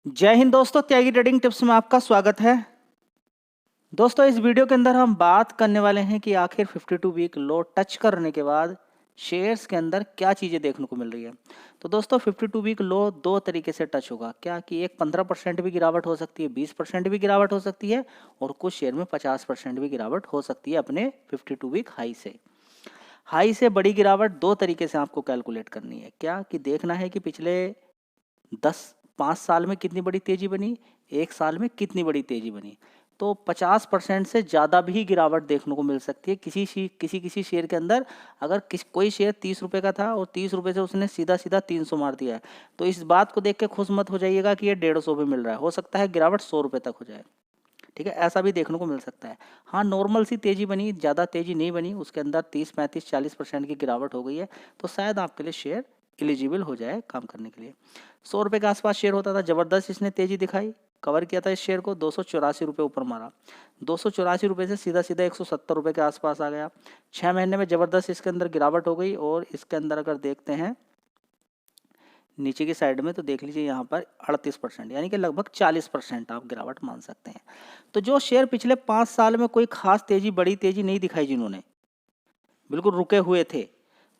जय हिंद दोस्तों, त्यागी trading tips में आपका स्वागत है। दोस्तों, इस वीडियो के अंदर हम बात करने वाले हैं कि आखिर 52 वीक लो टच करने के बाद शेयर्स के अंदर क्या चीज़ें देखने को मिल रही है। तो दोस्तों, 52 वीक लो दो तरीके से टच होगा। क्या कि एक 15% भी गिरावट हो सकती है, 20% भी गिरावट हो सकती है और कुछ शेयर में 50% भी गिरावट हो सकती है अपने 52 वीक हाई से बड़ी गिरावट दो तरीके से आपको कैलकुलेट करनी है। क्या कि देखना है कि पिछले 5 साल में कितनी बड़ी तेजी बनी, एक साल में कितनी बड़ी तेजी बनी। तो 50% से ज़्यादा भी गिरावट देखने को मिल सकती है किसी शेयर के अंदर। अगर कोई शेयर 30 रुपये का था और 30 रुपये से उसने सीधा सीधा 300 मार दिया है, तो इस बात को देख के खुश मत हो जाइएगा कि ये 150 पे मिल रहा है। हो सकता है गिरावट 100 रुपये तक हो जाए। ठीक है, ऐसा भी देखने को मिल सकता है। हाँ, नॉर्मल सी तेजी बनी, ज़्यादा तेजी नहीं बनी, उसके अंदर 30, 35, 40% की गिरावट हो गई है, तो शायद आपके लिए शेयर एलिजिबल हो जाए काम करने के लिए। 100 रुपये के आसपास शेयर होता था, ज़बरदस्त इसने तेजी दिखाई, कवर किया था इस शेयर को, 284 रुपये ऊपर मारा। 284 रुपये से सीधा सीधा 170 रुपये के आसपास आ गया। 6 महीने में ज़बरदस्त इसके अंदर गिरावट हो गई। और इसके अंदर अगर देखते हैं नीचे की साइड में, तो देख लीजिए यहाँ पर 38%, यानी कि लगभग 40% आप गिरावट मान सकते हैं। तो जो शेयर पिछले 5 साल में कोई खास तेजी, बड़ी तेजी नहीं दिखाई, जिन्होंने बिल्कुल रुके हुए थे,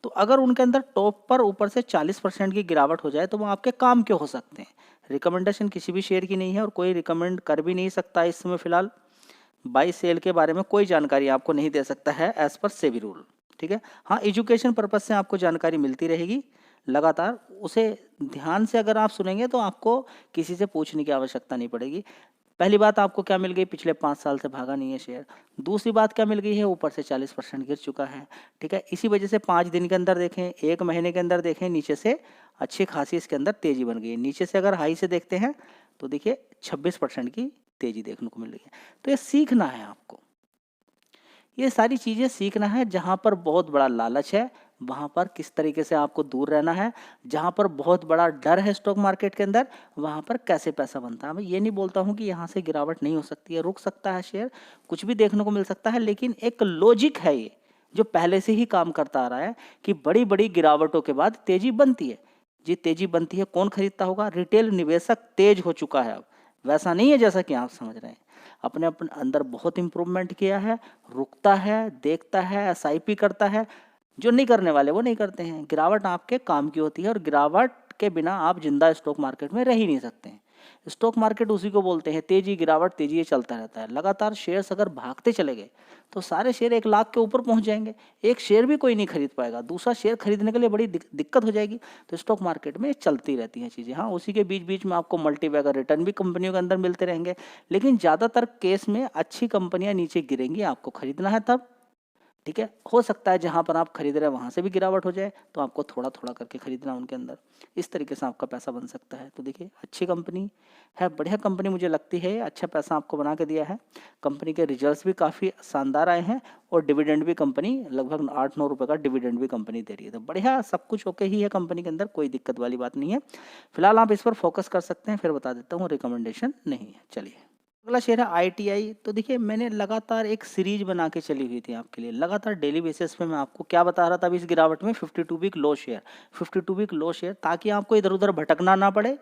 तो अगर उनके अंदर टॉप पर ऊपर से 40% की गिरावट हो जाए, तो वो आपके काम के हो सकते हैं। रिकमेंडेशन किसी भी शेयर की नहीं है और कोई रिकमेंड कर भी नहीं सकता इस समय फिलहाल। बाई सेल के बारे में कोई जानकारी आपको नहीं दे सकता है एज पर सेबी रूल। ठीक है, हाँ, एजुकेशन पर्पज से आपको जानकारी मिलती रहेगी लगातार। उसे ध्यान से अगर आप सुनेंगे तो आपको किसी से पूछने की आवश्यकता नहीं पड़ेगी। पहली बात आपको क्या मिल गई, पिछले 5 साल से भागा नहीं है शेयर। दूसरी बात क्या मिल गई है, ऊपर से 40% गिर चुका है। ठीक है, इसी वजह से 5 दिन के अंदर देखें, एक महीने के अंदर देखें, नीचे से अच्छी खासी इसके अंदर तेजी बन गई है। नीचे से अगर हाई से देखते हैं तो देखिए 26% की तेजी देखने को मिल रही है। तो ये सीखना है आपको, ये सारी चीज़ें सीखना है। जहाँ पर बहुत बड़ा लालच है, वहाँ पर किस तरीके से आपको दूर रहना है। जहाँ पर बहुत बड़ा डर है स्टॉक मार्केट के अंदर, वहाँ पर कैसे पैसा बनता है। मैं ये नहीं बोलता हूँ कि यहाँ से गिरावट नहीं हो सकती है, रुक सकता है शेयर, कुछ भी देखने को मिल सकता है, लेकिन एक लॉजिक है ये जो पहले से ही काम करता आ रहा है कि बड़ी बड़ी गिरावटों के बाद तेजी बनती है। जी, तेजी बनती है, कौन खरीदता होगा? रिटेल निवेशक तेज हो चुका है अब, वैसा नहीं है जैसा कि आप समझ रहे हैं। अपने अपने अंदर बहुत इंप्रूवमेंट किया है, रुकता है, देखता है, एसआईपी करता है। जो नहीं करने वाले वो नहीं करते हैं। गिरावट आपके काम की होती है और गिरावट के बिना आप जिंदा स्टॉक मार्केट में रह ही नहीं सकते हैं। स्टॉक मार्केट उसी को बोलते हैं, तेजी गिरावट तेजी, ये चलता रहता है लगातार। शेयर्स अगर भागते चले गए तो सारे शेयर 1 लाख के ऊपर पहुंच जाएंगे, एक शेयर भी कोई नहीं खरीद पाएगा, दूसरा शेयर खरीदने के लिए बड़ी दिक्कत हो जाएगी। तो स्टॉक मार्केट में चलती रहती हैं चीज़ें। हाँ, उसी के बीच बीच में आपको मल्टीबैगर रिटर्न भी कंपनियों के अंदर मिलते रहेंगे, लेकिन ज़्यादातर केस में अच्छी कंपनियां नीचे गिरेंगी, आपको खरीदना है तब। ठीक है, हो सकता है जहां पर आप खरीद रहे हैं वहां से भी गिरावट हो जाए, तो आपको थोड़ा थोड़ा करके खरीदना उनके अंदर। इस तरीके से आपका पैसा बन सकता है। तो देखिए, अच्छी कंपनी है, बढ़िया कंपनी मुझे लगती है, अच्छा पैसा आपको बना के दिया है। कंपनी के रिजल्ट्स भी काफ़ी शानदार आए हैं और डिविडेंड भी कंपनी लगभग 8-9 रुपये का डिविडेंड भी कंपनी दे रही है। तो बढ़िया, सब कुछ ओके ही है कंपनी के अंदर, कोई दिक्कत वाली बात नहीं है। फिलहाल आप इस पर फोकस कर सकते हैं, फिर बता देता हूँ, रिकमेंडेशन नहीं है। चलिए, अगला शेयर है आईटीआई। तो देखिए, मैंने लगातार एक सीरीज बना के चली हुई थी आपके लिए, लगातार डेली बेसिस पे मैं आपको क्या बता रहा था अभी इस गिरावट में, 52 week low share, 52 week low share, ताकि आपको इधर उधर भटकना ना पड़े।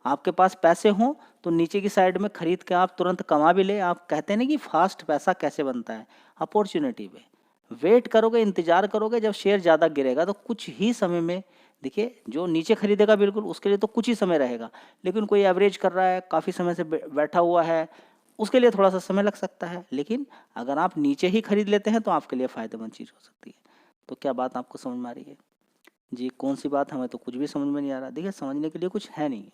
आपके पास पैसे हों तो नीचे की साइड में खरीद के आप तुरंत कमा भी ले। आप कहते हैं ना कि फास्ट पैसा कैसे बनता है, अपॉर्चुनिटी पे वेट करोगे, इंतजार करोगे, जब शेयर ज़्यादा गिरेगा तो कुछ ही समय में, देखिए, जो नीचे खरीदेगा बिल्कुल उसके लिए तो कुछ ही समय रहेगा, लेकिन कोई एवरेज कर रहा है, काफ़ी समय से बैठा हुआ है, उसके लिए थोड़ा सा समय लग सकता है। लेकिन अगर आप नीचे ही खरीद लेते हैं तो आपके लिए फ़ायदेमंद चीज़ हो सकती है। तो क्या बात आपको समझ में आ रही है? जी, कौन सी बात? हमें तो कुछ भी समझ में नहीं आ रहा। देखिए, समझने के लिए कुछ है नहीं,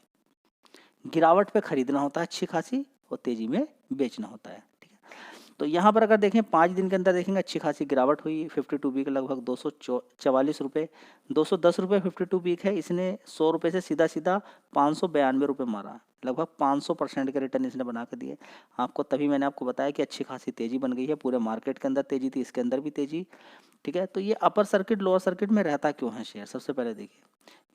गिरावट पे खरीदना होता है अच्छी खासी और तेज़ी में बेचना होता है। ठीक है, तो यहाँ पर अगर देखें 5 दिन के अंदर देखेंगे अच्छी खासी गिरावट हुई। 52 वीक लगभग 244 रुपये, 210 रुपये 52 वीक है। इसने 100 रुपये से सीधा सीधा 592 रुपये मारा, लगभग 500% के रिटर्न इसने बना के दिए आपको। तभी मैंने आपको बताया कि अच्छी खासी तेज़ी बन गई है, पूरे मार्केट के अंदर तेज़ी थी, इसके अंदर भी तेज़ी। ठीक है, तो ये अपर सर्किट लोअर सर्किट में रहता क्यों है शेयर? सबसे पहले देखिए,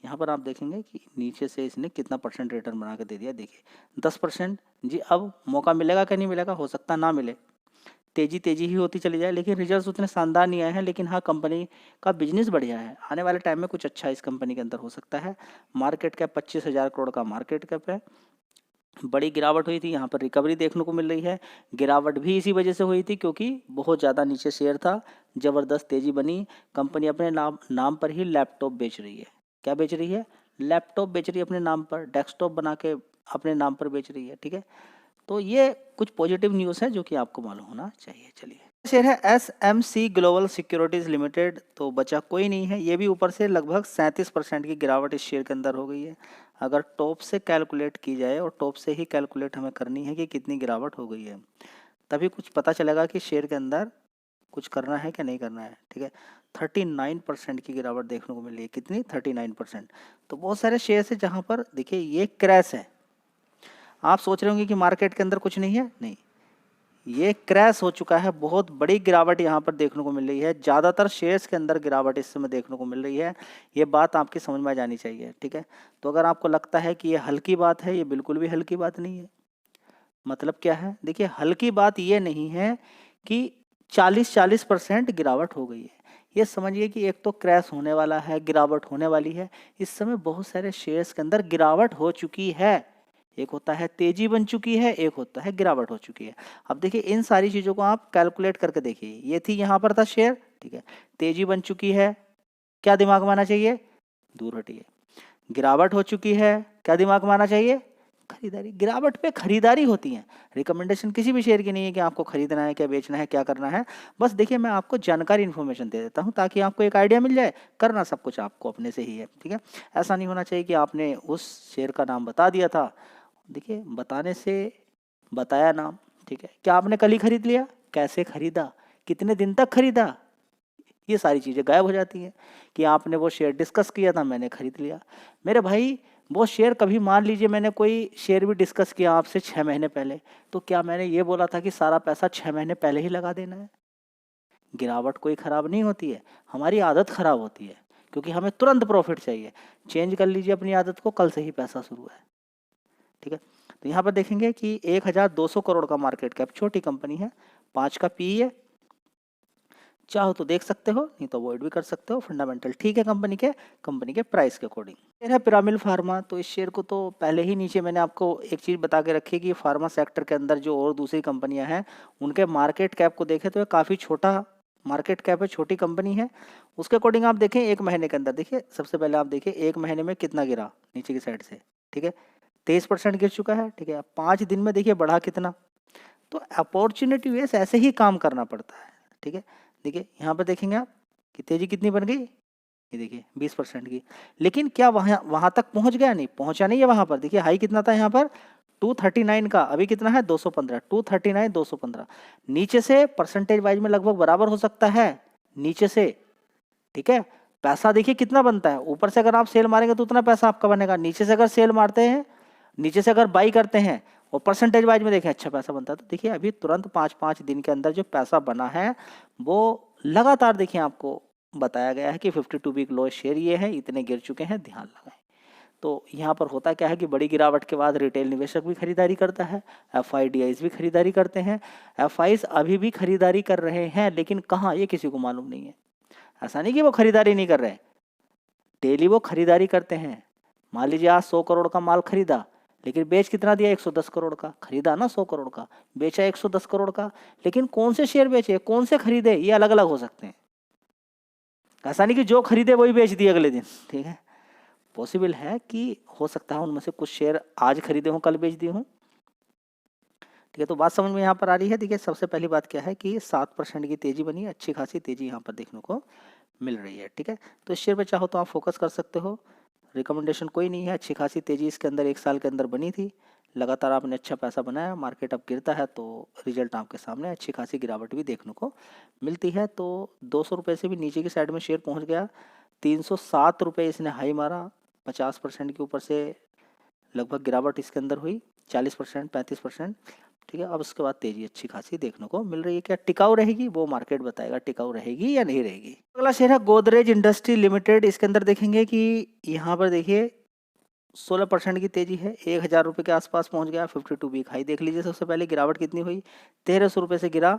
यहाँ पर आप देखेंगे कि नीचे से इसने कितना परसेंट रिटर्न बना के दे दिया। देखिए 10%। जी, अब मौका मिलेगा क्या नहीं मिलेगा? हो सकता ना मिले, तेजी तेजी ही होती चली जाए, लेकिन रिजल्ट्स उतने शानदार नहीं आए हैं। लेकिन हाँ, कंपनी का बिजनेस बढ़िया है, आने वाले टाइम में कुछ अच्छा इस कंपनी के अंदर हो सकता है। मार्केट कैप 25,000 करोड़ का मार्केट कैप है। बड़ी गिरावट हुई थी, यहाँ पर रिकवरी देखने को मिल रही है। गिरावट भी इसी वजह से हुई थी क्योंकि बहुत ज़्यादा नीचे शेयर था, ज़बरदस्त तेज़ी बनी। कंपनी अपने नाम पर ही लैपटॉप बेच रही है। क्या बेच रही है? लैपटॉप बेच रही है अपने नाम पर, डेस्कटॉप बना के अपने नाम पर बेच रही है। ठीक है, तो ये कुछ पॉजिटिव न्यूज़ है जो कि आपको मालूम होना चाहिए। चलिए, शेयर है SMC ग्लोबल सिक्योरिटीज़ लिमिटेड, तो बचा कोई नहीं है, ये भी ऊपर से लगभग 37% की गिरावट इस शेयर के अंदर हो गई है। अगर टॉप से कैलकुलेट की जाए, और टॉप से ही कैलकुलेट हमें करनी है कि कितनी गिरावट हो गई है, तभी कुछ पता चलेगा कि शेयर के अंदर कुछ करना है क्या नहीं करना है। ठीक है, 39% की गिरावट देखने को मिली है। कितनी? 39%। तो बहुत सारे शेयर है जहाँ पर देखिए ये क्रैश है। आप सोच रहे होंगे कि मार्केट के अंदर कुछ नहीं है, नहीं, ये क्रैश हो चुका है। बहुत बड़ी गिरावट यहाँ पर देखने को मिल रही है। ज़्यादातर शेयर्स के अंदर गिरावट इस समय देखने को मिल रही है। ये बात आपकी समझ में आ जानी चाहिए। ठीक है, तो अगर आपको लगता है कि ये हल्की बात है, ये बिल्कुल भी हल्की बात नहीं है। मतलब क्या है? देखिए, हल्की बात ये नहीं है कि 40% गिरावट हो गई है। ये समझिए कि एक तो क्रैश होने वाला है, गिरावट होने वाली है। इस समय बहुत सारे शेयर्स के अंदर गिरावट हो चुकी है। एक होता है तेजी बन चुकी है, एक होता है गिरावट हो चुकी है। अब देखिए, इन सारी चीज़ों को आप कैलकुलेट करके देखिए। ये थी, यहाँ पर था शेयर, ठीक है, तेजी बन चुकी है, क्या दिमाग में आना चाहिए? दूर हटिए। गिरावट हो चुकी है, क्या दिमाग में आना चाहिए? खरीदारी। गिरावट पे खरीदारी होती है। रिकमेंडेशन किसी भी शेयर की नहीं है कि आपको खरीदना है, क्या बेचना है, क्या करना है। बस देखिए, मैं आपको जानकारी इन्फॉर्मेशन दे देता हूँ ताकि आपको एक आइडिया मिल जाए। करना सब कुछ आपको अपने से ही है। ठीक है, ऐसा नहीं होना चाहिए कि आपने उस शेयर का नाम बता दिया था। देखिए, बताने से बताया नाम, ठीक है, क्या आपने कल ही खरीद लिया? कैसे खरीदा? कितने दिन तक खरीदा? ये सारी चीज़ें गायब हो जाती हैं कि आपने वो शेयर डिस्कस किया था, मैंने खरीद लिया। मेरे भाई, वो शेयर कभी, मान लीजिए मैंने कोई शेयर भी डिस्कस किया आपसे 6 महीने पहले, तो क्या मैंने ये बोला था कि सारा पैसा 6 महीने पहले ही लगा देना है? गिरावट कोई ख़राब नहीं होती है, हमारी आदत ख़राब होती है क्योंकि हमें तुरंत प्रॉफिट चाहिए। चेंज कर लीजिए अपनी आदत को, कल से ही पैसा शुरू है। ठीक है, तो यहाँ पर देखेंगे कि 1200 करोड़ का मार्केट कैप, छोटी कंपनी है, 5 का पी है। चाहो तो देख सकते हो, नहीं तो अवॉइड भी कर सकते हो। फंडामेंटल ठीक है कंपनी के प्राइस के अकॉर्डिंग। शेयर है पिरामिल फार्मा, तो इस शेयर को तो पहले ही नीचे मैंने आपको एक चीज़ बता के रखी कि फार्मा सेक्टर के अंदर जो और दूसरी कंपनियां हैं, उनके मार्केट कैप को देखें तो ये काफ़ी छोटा मार्केट कैप है, छोटी कंपनी है। उसके अकॉर्डिंग आप देखें, एक महीने के अंदर देखिए, सबसे पहले आप देखिए एक महीने में कितना गिरा नीचे की साइड से। ठीक है, 23% गिर चुका है। ठीक है, 5 दिन में देखिए बढ़ा कितना। तो अपॉर्चुनिटी वेस ऐसे ही काम करना पड़ता है। ठीक है, देखिए यहाँ पर देखेंगे आप कि तेजी कितनी बन गई, ये देखिए 20% की। लेकिन क्या वहाँ तक पहुँच गया? नहीं पहुँचा, नहीं है वहाँ पर। देखिए हाई कितना था यहाँ पर? 239 का, अभी कितना है? 215। 239 215, नीचे से परसेंटेज वाइज में लगभग बराबर हो सकता है नीचे से। ठीक है, पैसा देखिए कितना बनता है। ऊपर से अगर आप सेल मारेंगे तो उतना पैसा आपका बनेगा, नीचे से अगर सेल मारते हैं, नीचे से अगर बाई करते हैं और परसेंटेज वाइज में देखें अच्छा पैसा बनता है। तो देखिए अभी तुरंत 5-5 दिन के अंदर जो पैसा बना है वो लगातार, देखिए आपको बताया गया है कि 52 वीक लो शेयर ये है, इतने गिर चुके हैं, ध्यान लगाएं। तो यहाँ पर होता क्या है कि बड़ी गिरावट के बाद रिटेल निवेशक भी खरीदारी करता है, FIDIs भी खरीदारी करते हैं। FIs अभी भी खरीदारी कर रहे हैं, लेकिन कहाँ, ये किसी को मालूम नहीं है। ऐसा नहीं कि वो खरीदारी नहीं कर रहे, डेली वो खरीदारी करते हैं। मान लीजिए आज 100 करोड़ का माल खरीदा, लेकिन बेच कितना दिया? 110 करोड़ का। खरीदा ना 100 करोड़ का, बेचा 110 करोड़ का। लेकिन कौन से शेयर बेचे, कौन से खरीदे, ये अलग अलग हो सकते हैं। ऐसा नहीं कि जो खरीदे वही बेच दिए अगले दिन। ठीक है, पॉसिबल है कि हो सकता है उनमें से कुछ शेयर आज खरीदे हों, कल बेच दिए हों। ठीक है, तो बात समझ में यहाँ पर आ रही है। देखिए सबसे पहली बात क्या है कि 7% की तेजी बनी, अच्छी खासी तेजी यहाँ पर देखने को मिल रही है। ठीक है, तो इस शेयर पे चाहो तो आप फोकस कर सकते हो। रिकमेंडेशन कोई नहीं है, अच्छी खासी तेजी इसके अंदर 1 साल के अंदर बनी थी। लगातार आपने अच्छा पैसा बनाया, मार्केट अब गिरता है तो रिजल्ट आपके सामने, अच्छी खासी गिरावट भी देखने को मिलती है। तो 200 रुपये से भी नीचे की साइड में शेयर पहुंच गया। 307 रुपये इसने हाई मारा, 50% के ऊपर से लगभग गिरावट इसके अंदर हुई, 40% 35%। ठीक है, अब उसके बाद तेजी अच्छी खासी देखने को मिल रही है। क्या टिकाऊ रहेगी? वो मार्केट बताएगा टिकाऊ रहेगी या नहीं रहेगी। अगला शेयर है गोदरेज इंडस्ट्री लिमिटेड। इसके अंदर देखेंगे कि यहाँ पर देखिए 16% की तेजी है, 1000 रुपये के आसपास पहुँच गया। 52 वीक हाई देख लीजिए। सबसे पहले गिरावट कितनी हुई? 1300 रुपये से गिरा।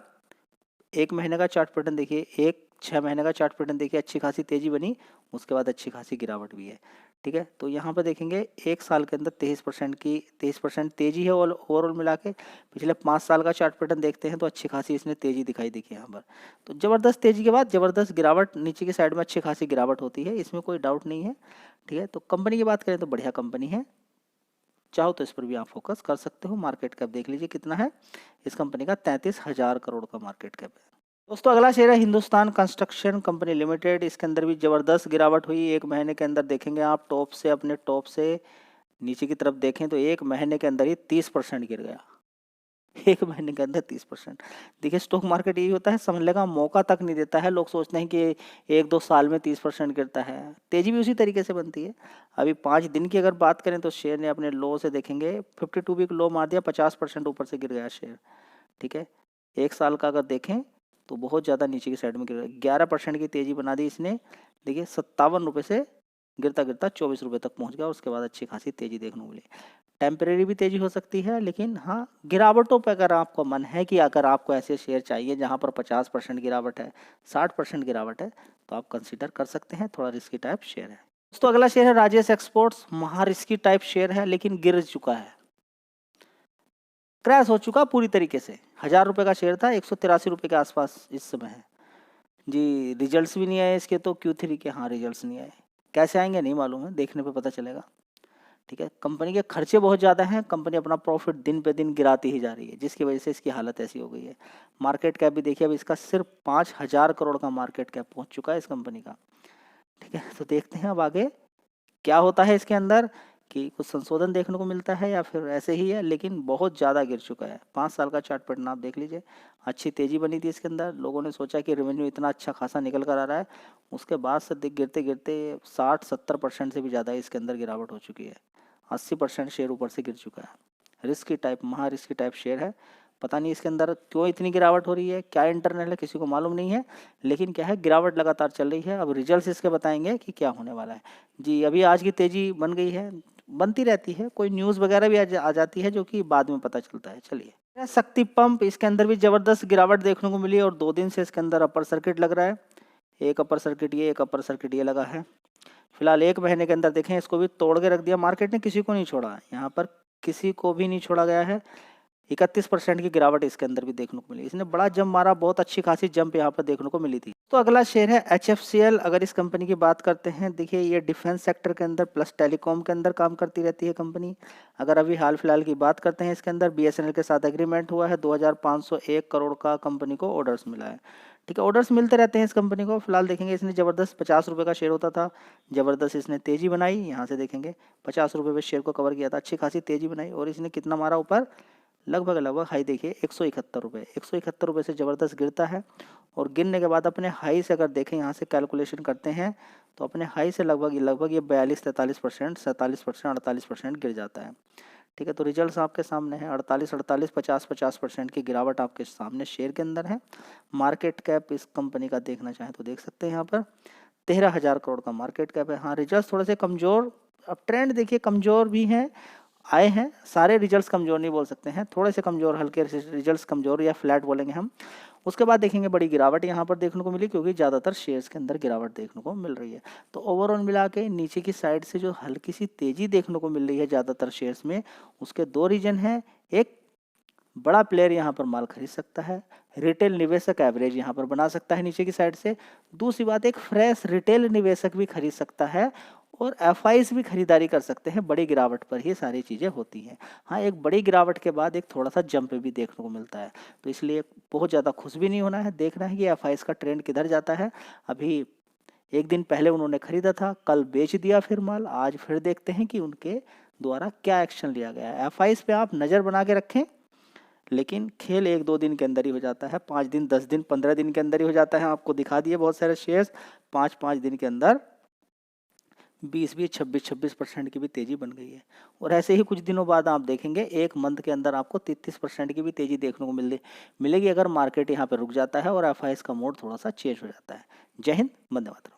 एक महीने का चार्ट पैटर्न देखिए, 6 महीने का चार्ट पैटर्न देखिए, अच्छी खासी तेजी बनी, उसके बाद अच्छी खासी गिरावट भी है। ठीक है। तो यहाँ पर देखेंगे 1 साल के अंदर 23% तेजी है ओवरऑल मिला के। पिछले 5 साल का चार्ट पैटर्न देखते हैं तो अच्छी खासी इसने तेजी दिखाई दी यहाँ पर। तो ज़बरदस्त तेजी के बाद ज़बरदस्त गिरावट, नीचे की साइड में अच्छी खासी गिरावट होती है, इसमें कोई डाउट नहीं है। ठीक है। तो कंपनी की बात करें तो बढ़िया कंपनी है, चाहो तो इस पर भी आप फोकस कर सकते हो। मार्केट कैप देख लीजिए कितना है इस कंपनी का, 33,000 करोड़ का मार्केट कैप है। दोस्तों अगला शेयर है हिंदुस्तान कंस्ट्रक्शन कंपनी लिमिटेड। इसके अंदर भी ज़बरदस्त गिरावट हुई। एक महीने के अंदर देखेंगे आप अपने टॉप से नीचे की तरफ देखें तो एक महीने के अंदर ही 30% गिर गया। एक महीने के अंदर 30%। देखिए स्टॉक मार्केट यही होता है, समझने का मौका तक नहीं देता है। लोग सोचते हैं कि 1-2 साल में 30% गिरता है, तेजी भी उसी तरीके से बनती है। अभी 5 दिन की अगर बात करें तो शेयर ने अपने लो से देखेंगे 52 वीक लो मार दिया, 50% ऊपर से गिर गया शेयर। ठीक है। 1 साल का अगर देखें तो बहुत ज़्यादा नीचे की साइड में गिर गया, 11% की तेजी बना दी इसने। देखिए 57 रुपये से गिरता गिरता 24 रुपये तक पहुंच गया, उसके बाद अच्छी खासी तेजी देखने को मिली। टेम्परेरी भी तेजी हो सकती है, लेकिन हाँ गिरावटों पे अगर आपको मन है कि अगर आपको ऐसे शेयर चाहिए जहाँ पर 50% गिरावट है, 60% गिरावट है, तो आप कंसीडर कर सकते हैं। थोड़ा रिस्की टाइप शेयर है। दोस्तों अगला शेयर है राजेश एक्सपोर्ट्स। महा रिस्की टाइप शेयर है, लेकिन गिर चुका है, क्रैश हो चुका पूरी तरीके से। 1000 रुपये का शेयर था, 183 रुपये के आसपास इस समय है जी। रिजल्ट्स भी नहीं आए इसके, तो Q3 के हाँ रिजल्ट्स नहीं आए, कैसे आएंगे नहीं मालूम है, देखने पे पता चलेगा। ठीक है। कंपनी के खर्चे बहुत ज़्यादा हैं, कंपनी अपना प्रॉफिट दिन पे दिन गिराती ही जा रही है, जिसकी वजह से इसकी हालत ऐसी हो गई है। मार्केट कैप भी देखिए, अब इसका सिर्फ 5,000 करोड़ का मार्केट कैप पहुंच चुका है इस कंपनी का। ठीक है। तो देखते हैं अब आगे क्या होता है इसके अंदर, कि कुछ संशोधन देखने को मिलता है या फिर ऐसे ही है, लेकिन बहुत ज़्यादा गिर चुका है। 5 साल का चार्ट पैटर्न आप देख लीजिए, अच्छी तेज़ी बनी थी इसके अंदर। लोगों ने सोचा कि रेवेन्यू इतना अच्छा खासा निकल कर आ रहा है, उसके बाद से गिरते गिरते 60-70% से भी ज़्यादा इसके अंदर गिरावट हो चुकी है। 80% शेयर ऊपर से गिर चुका है। रिस्की टाइप, महा रिस्की टाइप शेयर है। पता नहीं इसके अंदर क्यों इतनी गिरावट हो रही है, क्या इंटरनल है किसी को मालूम नहीं है, लेकिन क्या है गिरावट लगातार चल रही है। अब रिजल्ट्स इसके बताएंगे कि क्या होने वाला है जी। अभी आज की तेज़ी बन गई है, बनती रहती है, कोई न्यूज़ वगैरह भी आ जाती है जो कि बाद में पता चलता है। चलिए शक्ति पंप, इसके अंदर भी ज़बरदस्त गिरावट देखने को मिली और 2 दिन से इसके अंदर अपर सर्किट लग रहा है। एक अपर सर्किट ये, एक अपर सर्किट ये लगा है। फिलहाल 1 महीने के अंदर देखें इसको भी तोड़ के रख दिया मार्केट ने, किसी को नहीं छोड़ा, यहाँ पर किसी को भी नहीं छोड़ा गया है। 31% की गिरावट इसके अंदर भी देखने को मिली। इसने बड़ा जंप मारा, बहुत अच्छी खासी जंप यहाँ पर देखने को मिली थी। तो अगला शेयर है HFCL। अगर इस कंपनी की बात करते हैं, देखिए ये डिफेंस सेक्टर के अंदर प्लस टेलीकॉम के अंदर काम करती रहती है कंपनी। अगर अभी हाल फिलहाल की बात करते हैं, इसके अंदर BSNL के साथ एग्रीमेंट हुआ है, 2501 करोड़ का कंपनी को ऑर्डर्स मिला है। ठीक है। ऑर्डर्स मिलते रहते हैं इस कंपनी को। फिलहाल देखेंगे इसने ज़बरदस्त 50 रुपये का शेयर होता था, ज़बरदस्त इसने तेज़ी बनाई। यहाँ से देखेंगे 50 रुपये पे शेयर को कवर किया था, अच्छी खासी तेज़ी बनाई और इसने कितना मारा ऊपर, लगभग हाई देखिए 171 रुपये। 171 रुपये से ज़बरदस्त गिरता है और गिरने के बाद अपने हाई से अगर देखें, यहाँ से कैलकुलेशन करते हैं तो अपने हाई से लगभग ये 42-43%, 47%, 48% गिर जाता है। ठीक है। तो रिजल्ट्स आपके सामने हैं, 48, 50% की गिरावट आपके सामने शेयर के अंदर है। मार्केट कैप इस कंपनी का देखना चाहें तो देख सकते हैं, यहाँ पर 13,000 करोड़ का मार्केट कैप है। हाँ रिजल्ट थोड़े से कमज़ोर, अब ट्रेंड देखिए कमज़ोर भी हैं, आए हैं, सारे रिजल्ट्स कमज़ोर नहीं बोल सकते हैं, थोड़े से कमज़ोर, हल्के रिजल्ट्स कमज़ोर या फ्लैट बोलेंगे हम। उसके बाद देखेंगे बड़ी गिरावट यहाँ पर देखने को मिली, क्योंकि ज़्यादातर शेयर्स के अंदर गिरावट देखने को मिल रही है। तो ओवरऑल मिला के नीचे की साइड से जो हल्की सी तेज़ी देखने को मिल रही है ज़्यादातर शेयर्स में, उसके 2 रीजन हैं। एक, बड़ा प्लेयर यहाँ पर माल खरीद सकता है, रिटेल निवेशक एवरेज यहाँ पर बना सकता है नीचे की साइड से। दूसरी बात, एक फ्रेश रिटेल निवेशक भी खरीद सकता है और FIs भी खरीदारी कर सकते हैं। बड़ी गिरावट पर ही सारी चीज़ें होती हैं। हाँ एक बड़ी गिरावट के बाद एक थोड़ा सा जंप भी देखने को मिलता है, तो इसलिए बहुत ज़्यादा खुश भी नहीं होना है, देखना है कि FIs का ट्रेंड किधर जाता है। अभी 1 दिन पहले उन्होंने खरीदा था, कल बेच दिया फिर माल, आज फिर देखते हैं कि उनके द्वारा क्या एक्शन लिया गया है। FIs पे आप नज़र बना के रखें, लेकिन खेल 1-2 दिन के अंदर ही हो जाता है, 5 दिन, 10 दिन, 15 दिन के अंदर ही हो जाता है। आपको दिखा दिए बहुत सारे शेयर्स 5-5 दिन के अंदर 20-20, 26-26% की भी तेज़ी बन गई है। और ऐसे ही कुछ दिनों बाद आप देखेंगे 1 मंथ के अंदर आपको 33% की भी तेज़ी देखने को मिलेगी, अगर मार्केट यहाँ पर रुक जाता है और FIs का मोड थोड़ा सा चेंज हो जाता है। जय हिंद, वंदे मातरम।